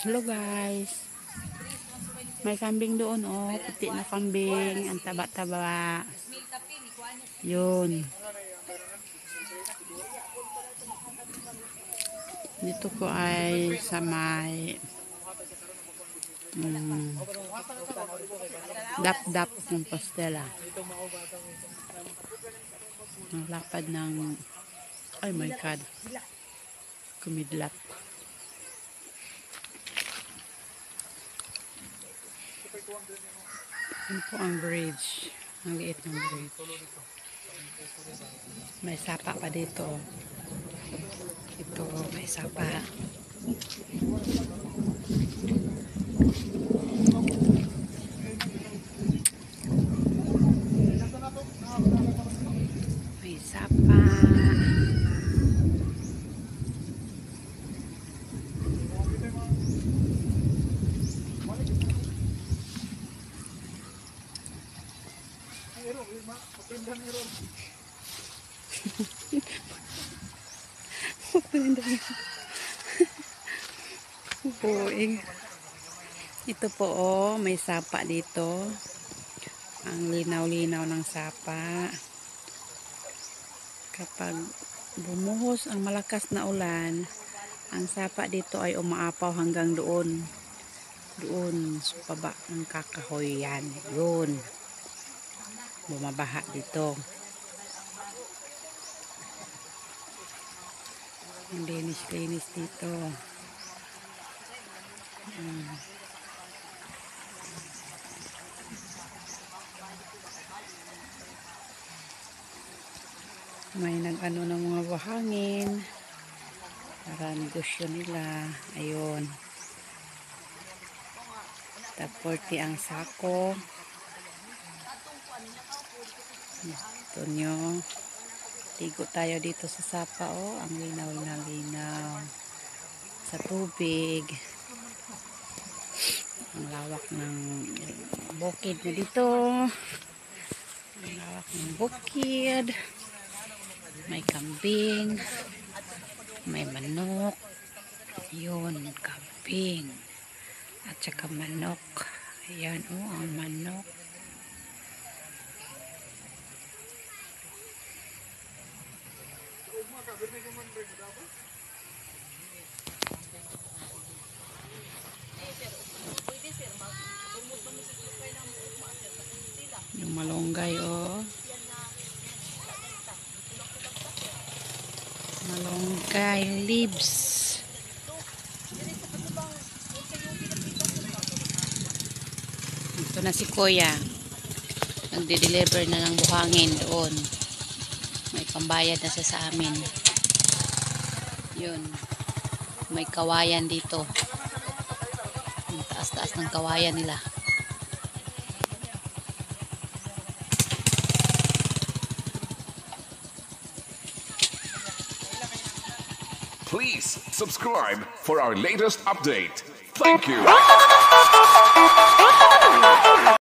Hello guys. May kambing doon oh. Puti na kambing. Ang taba-taba. Yun. Dito ko ay sa may dap-dap ng pastela. Ang lapad ng ay my god. Kumidlat. Yan po ang bridge. Ang liit ng bridge. May sapa pa dito. Ito, may sapa. May sapa. Buing. Ito po oh, may sapa dito. Ang linaw-linaw ng sapa. Kapag bumuhos ang malakas na ulan, ang sapa dito ay umaapaw hanggang doon. Doon sa baba ng kakahoy yan. Yun. Bumabaha dito. Ang linis-linis dito. May nag-ano ng mga buhangin para negosyo nila. Ayun. Tag 40 ang sako. Gusto nyo. Tigo tayo dito sa sapa. Oh, ang linaw. Sa tubig. Ang lawak ng bukid na dito. Ang lawak ng bukid. May kambing. May manok. Yun, kambing. At saka manok. Ayan, oh, ang manok. Yung malunggay, oh. Malunggay leaves. Ito na si Kuya. Nagde-deliver na ng buhangin doon. May pambayad na siya sa amin. Yun. May kawayan dito. Ang taas-taas ng kawayan nila. Please subscribe for our latest update. Thank you.